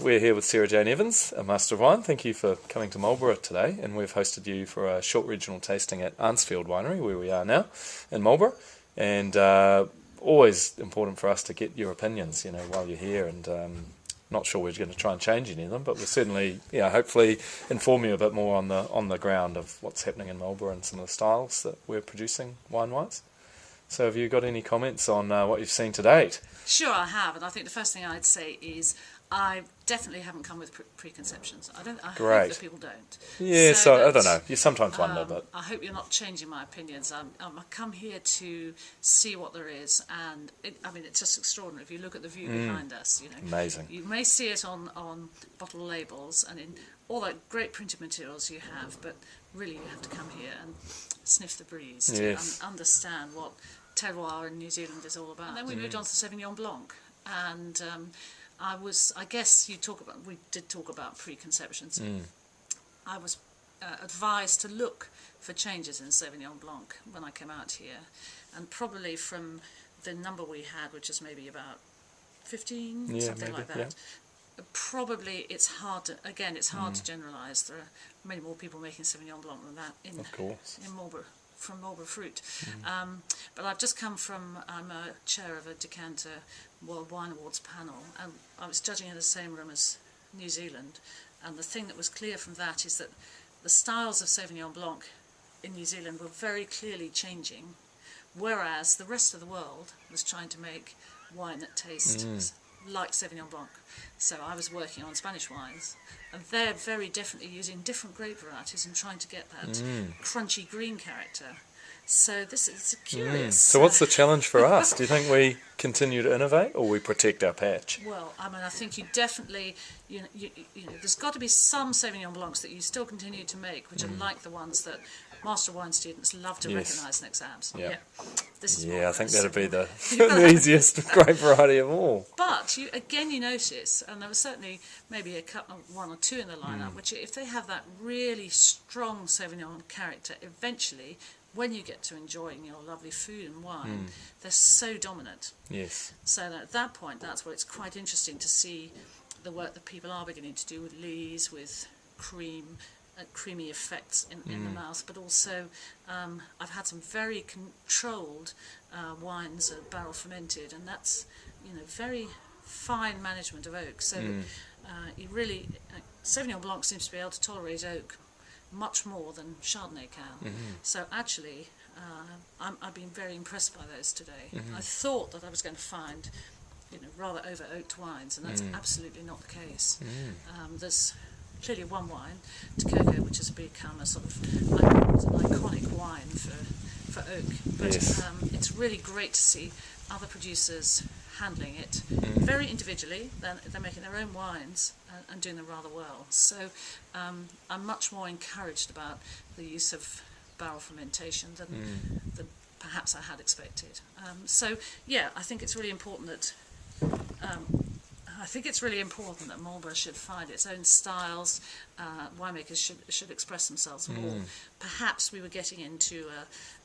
We're here with Sarah Jane Evans, a Master of Wine. Thank you for coming to Marlborough today, and we've hosted you for a short regional tasting at Arnsfield Winery, where we are now, in Marlborough. And always important for us to get your opinions, while you're here. And not sure we're going to try and change any of them, but we'll certainly, hopefully inform you a bit more on the ground of what's happening in Marlborough and some of the styles that we're producing wine-wise. So have you got any comments on what you've seen to date? Sure, I have, and I think the first thing I'd say is I definitely haven't come with preconceptions. I hope that people don't. Yeah, so I don't know. You sometimes wonder, but I hope you're not changing my opinions. I come here to see what there is, and it's just extraordinary. If you look at the view behind us, amazing. You may see it on bottle labels and in all that great printed materials you have, but really you have to come here and sniff the breeze to understand what terroir in New Zealand is all about. And then we moved on to Sauvignon Blanc, and I guess we did talk about preconceptions. I was advised to look for changes in Sauvignon Blanc when I came out here, and probably from the number we had, which is maybe about 15, something like that. Yeah. Probably it's hard to generalise. There are many more people making Sauvignon Blanc than that in Marlborough, from Marlborough fruit. But I've just come from, I'm a chair of a Decanter World Wine Awards panel, and I was judging in the same room as New Zealand, and the thing that was clear from that is that the styles of Sauvignon Blanc in New Zealand were very clearly changing, whereas the rest of the world was trying to make wine that tastes like Sauvignon Blanc. So I was working on Spanish wines, and they're very definitely using different grape varieties and trying to get that crunchy green character. So this is curious. So what's the challenge for us? Do you think we continue to innovate, or we protect our patch? Well, I think you definitely, there's got to be some Sauvignon Blancs that you still continue to make, which are like the ones that Master Wine students love to recognise in exams. Yeah. This is I think that'd be the easiest grape variety of all. But you notice, and there was certainly maybe one or two in the lineup, which if they have that really strong Sauvignon character, eventually, when you get to enjoying your lovely food and wine, they're so dominant. Yes. So at that point, that's where it's quite interesting to see the work that people are beginning to do with lees, with creamy effects in the mouth, but also I've had some very controlled wines barrel fermented, and that's very fine management of oak. So you really Sauvignon Blanc seems to be able to tolerate oak much more than Chardonnay can. So actually I've been very impressed by those today. I thought that I was going to find rather over oaked wines, and that's absolutely not the case. There's clearly one wine, Takoko, which has become a sort of an iconic wine for oak, but it's really great to see other producers handling it very individually. They're making their own wines and doing them rather well. So I'm much more encouraged about the use of barrel fermentation than perhaps I had expected. I think it's really important that Marlborough should find its own styles. Winemakers should express themselves more. Perhaps we were getting into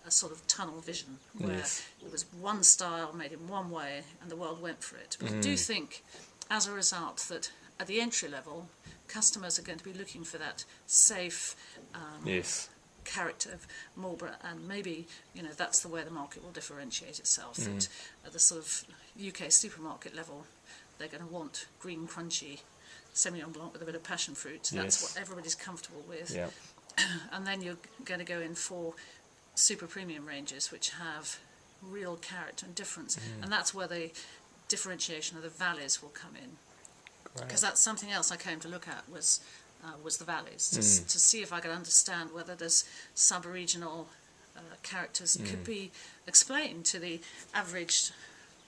a sort of tunnel vision where it was one style made in one way and the world went for it. But I do think, as a result, that at the entry level, customers are going to be looking for that safe character of Marlborough, and maybe that's the way the market will differentiate itself. That at the sort of UK supermarket level, they're going to want green, crunchy Sauvignon Blanc with a bit of passion fruit. That's what everybody's comfortable with. And then you're going to go in for super premium ranges, which have real character and difference. And that's where the differentiation of the valleys will come in. Because that's something else I came to look at was the valleys, to see if I could understand whether there's sub-regional characters could be explained to the average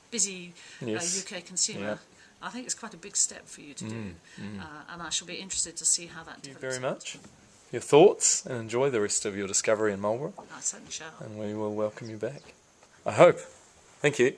busy UK consumer. I think it's quite a big step for you to do, and I shall be interested to see how that develops. Thank you very much. Your thoughts, and enjoy the rest of your discovery in Marlborough. I certainly shall. And we will welcome you back, I hope. Thank you.